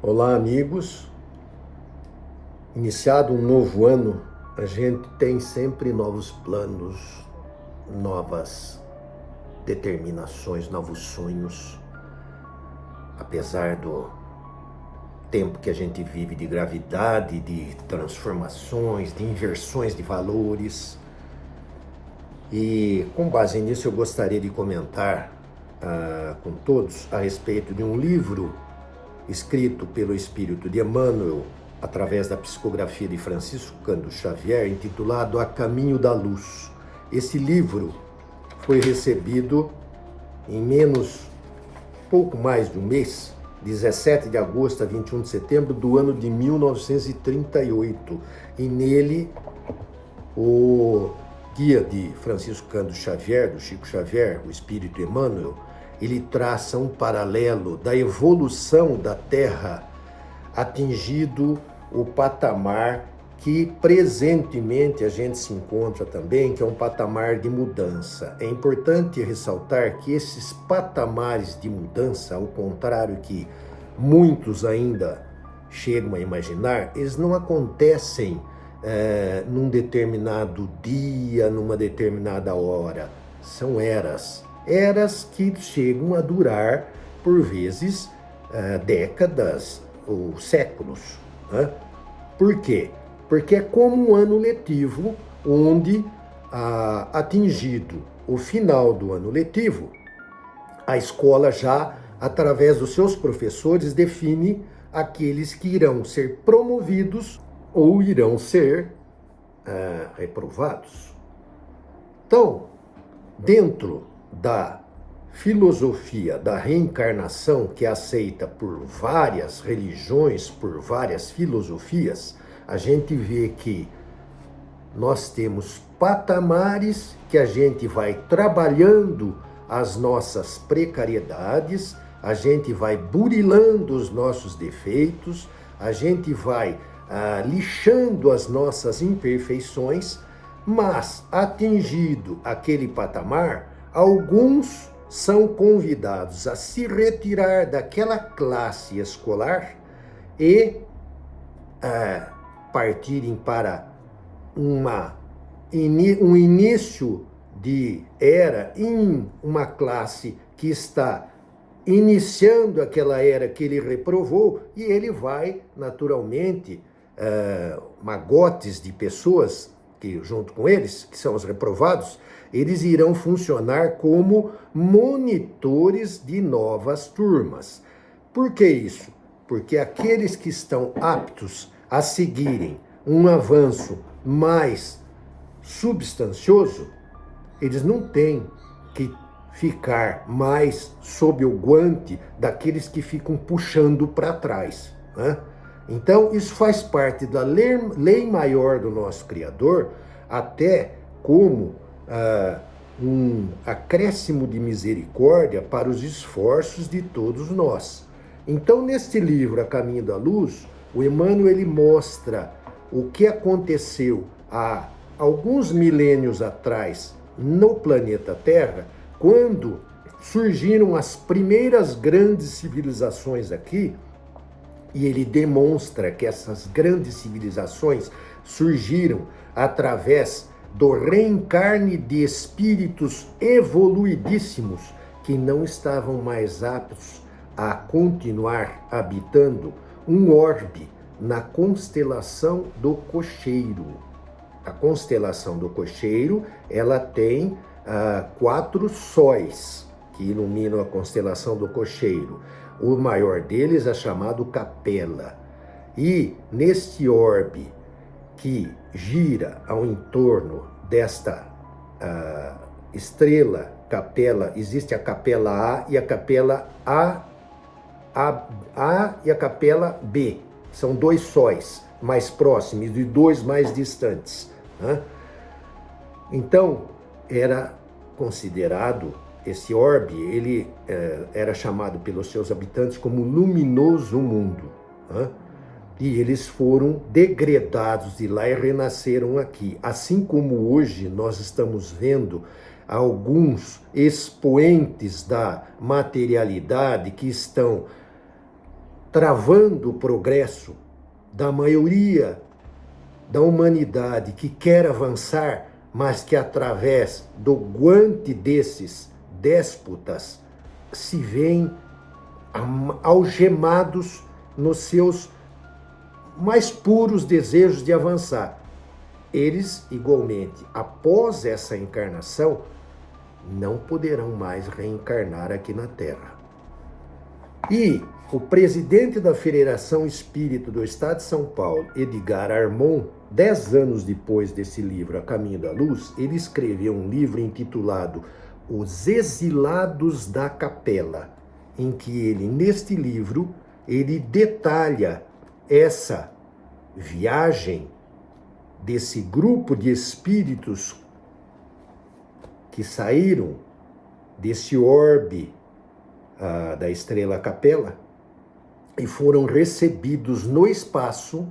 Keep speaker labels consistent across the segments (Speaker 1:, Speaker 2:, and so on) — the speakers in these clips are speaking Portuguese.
Speaker 1: Olá, amigos. Iniciado um novo ano, a gente tem sempre novos planos, novas determinações, novos sonhos. Apesar do tempo que a gente vive de gravidade, de transformações, de inversões de valores. E com base nisso eu gostaria de comentar com todos a respeito de um livro escrito pelo Espírito de Emmanuel, através da psicografia de Francisco Cândido Xavier, intitulado A Caminho da Luz. Esse livro foi recebido em pouco mais de um mês, 17 de agosto a 21 de setembro do ano de 1938. E nele, o guia de Francisco Cândido Xavier, do Chico Xavier, o Espírito Emmanuel, ele traça um paralelo da evolução da Terra atingido o patamar que presentemente a gente se encontra também, que é um patamar de mudança. É importante ressaltar que esses patamares de mudança, ao contrário que muitos ainda chegam a imaginar, eles não acontecem num determinado dia, numa determinada hora. São eras que chegam a durar, por vezes, décadas ou séculos. Né? Por quê? Porque é como um ano letivo, onde, atingido o final do ano letivo, a escola já, através dos seus professores, define aqueles que irão ser promovidos ou irão ser reprovados. Então, dentro da filosofia da reencarnação, que é aceita por várias religiões, por várias filosofias, a gente vê que nós temos patamares que a gente vai trabalhando as nossas precariedades, a gente vai burilando os nossos defeitos, a gente vai lixando as nossas imperfeições, mas atingido aquele patamar, alguns são convidados a se retirar daquela classe escolar e partirem para um início de era em uma classe que está iniciando aquela era que ele reprovou, e ele vai, naturalmente, magotes de pessoas que, junto com eles, que são os reprovados, eles irão funcionar como monitores de novas turmas. Por que isso? Porque aqueles que estão aptos a seguirem um avanço mais substancioso, eles não têm que ficar mais sob o guante daqueles que ficam puxando para trás, né? Então, isso faz parte da lei maior do nosso Criador, até como um acréscimo de misericórdia para os esforços de todos nós. Então, neste livro, A Caminho da Luz, o Emmanuel ele mostra o que aconteceu há alguns milênios atrás no planeta Terra, quando surgiram as primeiras grandes civilizações aqui, e ele demonstra que essas grandes civilizações surgiram através do reencarne de espíritos evoluidíssimos que não estavam mais aptos a continuar habitando um orbe na constelação do Cocheiro. A constelação do Cocheiro, ela tem 4 sóis que iluminam a constelação do Cocheiro. O maior deles é chamado Capela. E neste orbe que gira ao entorno desta estrela Capela, existe a Capela A e a Capela A e a Capela B. São 2 sóis mais próximos e 2 mais distantes, né? Então, era considerado, esse orbe, ele era chamado pelos seus habitantes como luminoso mundo, né? E eles foram degredados de lá e renasceram aqui. Assim como hoje nós estamos vendo alguns expoentes da materialidade que estão travando o progresso da maioria da humanidade que quer avançar, mas que através do guante desses déspotas se veem algemados nos seus mais puros desejos de avançar. Eles, igualmente, após essa encarnação, não poderão mais reencarnar aqui na Terra. E o presidente da Federação Espírita do Estado de São Paulo, Edgar Armon, 10 anos depois desse livro, A Caminho da Luz, ele escreveu um livro intitulado Os Exilados da Capela, em que ele, neste livro, ele detalha essa viagem desse grupo de espíritos que saíram desse orbe da Estrela Capela e foram recebidos no espaço,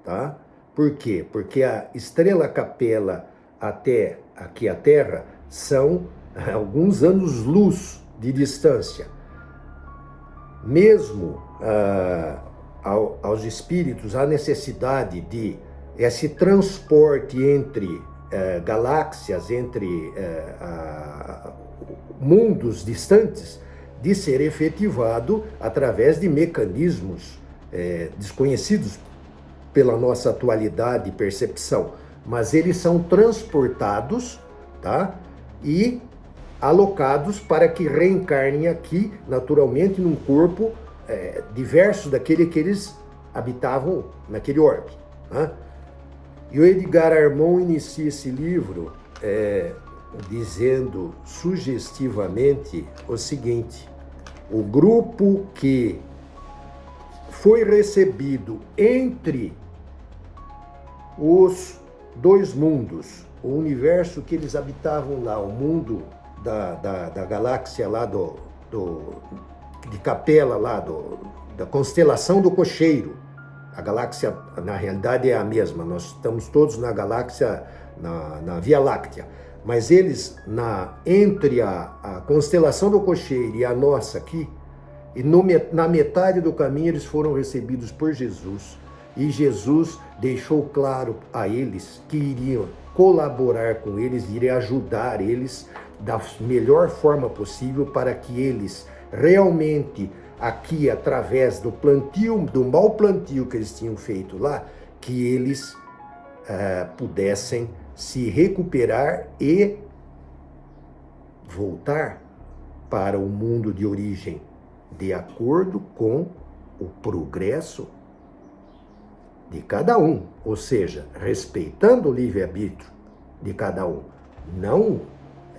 Speaker 1: tá? Por quê? Porque a Estrela Capela até aqui a Terra são alguns anos-luz de distância. Mesmo aos espíritos, há necessidade de esse transporte entre galáxias, entre mundos distantes, de ser efetivado através de mecanismos desconhecidos pela nossa atualidade e percepção, mas eles são transportados, tá? E alocados para que reencarnem aqui, naturalmente, num corpo diverso daquele que eles habitavam naquele orbe, né? E o Edgar Armon inicia esse livro dizendo sugestivamente o seguinte: o grupo que foi recebido entre os dois mundos, o universo que eles habitavam lá, o mundo da galáxia lá de Capela, lá da constelação do Cocheiro. A galáxia, na realidade, é a mesma, nós estamos todos na galáxia, na Via Láctea, mas eles, entre a constelação do Cocheiro e a nossa aqui, e na metade do caminho eles foram recebidos por Jesus, e Jesus deixou claro a eles que iriam colaborar com eles, iriam ajudar eles da melhor forma possível para que eles realmente, aqui através do plantio, do mau plantio que eles tinham feito lá, que eles pudessem se recuperar e voltar para o mundo de origem, de acordo com o progresso de cada um, ou seja, respeitando o livre-arbítrio de cada um. Não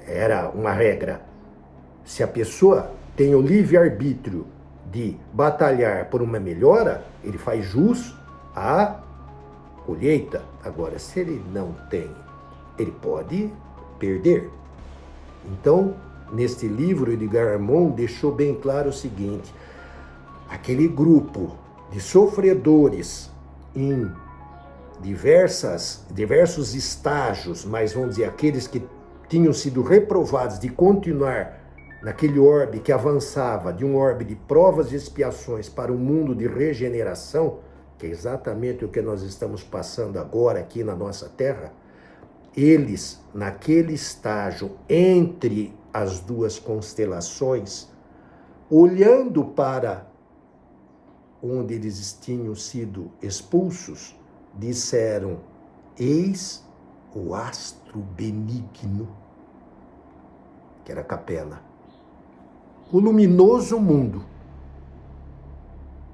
Speaker 1: era uma regra. Se a pessoa tem o livre-arbítrio de batalhar por uma melhora, ele faz jus à colheita. Agora, se ele não tem, ele pode perder. Então, neste livro, Edgar Armon deixou bem claro o seguinte: aquele grupo de sofredores em diversos estágios, mas vamos dizer, aqueles que tinham sido reprovados de continuar naquele orbe que avançava de um orbe de provas e expiações para um mundo de regeneração, que é exatamente o que nós estamos passando agora aqui na nossa Terra, eles, naquele estágio entre as duas constelações, olhando para onde eles tinham sido expulsos, disseram: eis o astro benigno, que era a Capela, o luminoso mundo,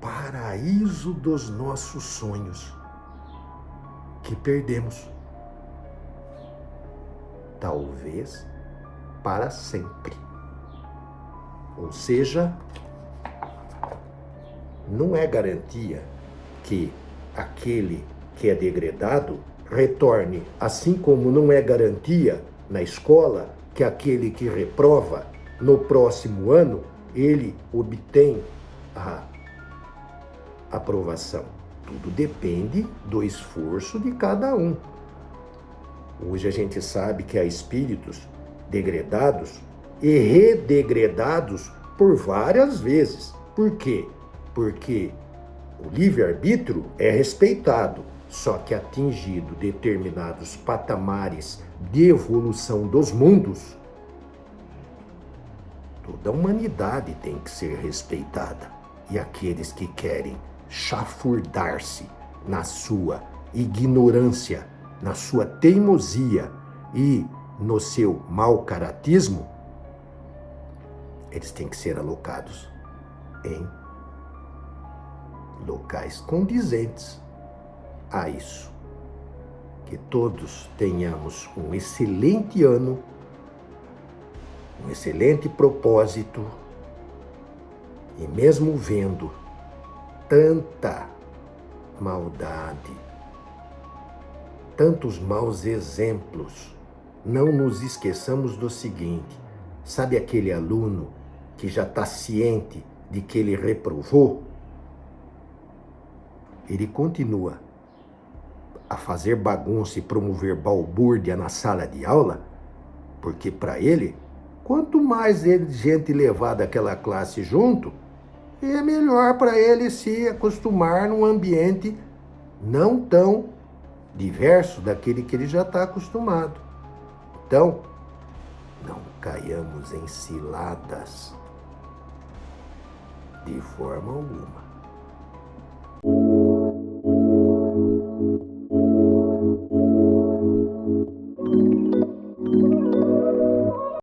Speaker 1: paraíso dos nossos sonhos, que perdemos, talvez para sempre. Ou seja, não é garantia que aquele que é degradado retorne, assim como não é garantia na escola que aquele que reprova no próximo ano ele obtém a aprovação. Tudo depende do esforço de cada um. Hoje a gente sabe que há espíritos degradados e redegradados por várias vezes. Por quê? Porque O livre-arbítrio é respeitado, só que atingido determinados patamares de evolução dos mundos, toda a humanidade tem que ser respeitada. E aqueles que querem chafurdar-se na sua ignorância, na sua teimosia e no seu mau caratismo, eles têm que ser alocados em locais condizentes a isso. Que todos tenhamos um excelente ano, um excelente propósito, e mesmo vendo tanta maldade, tantos maus exemplos, não nos esqueçamos do seguinte: sabe aquele aluno que já está ciente de que ele reprovou? Ele continua a fazer bagunça e promover balbúrdia na sala de aula, porque para ele, quanto mais gente levar daquela classe junto, é melhor para ele se acostumar num ambiente não tão diverso daquele que ele já está acostumado. Então, não caiamos em ciladas de forma alguma.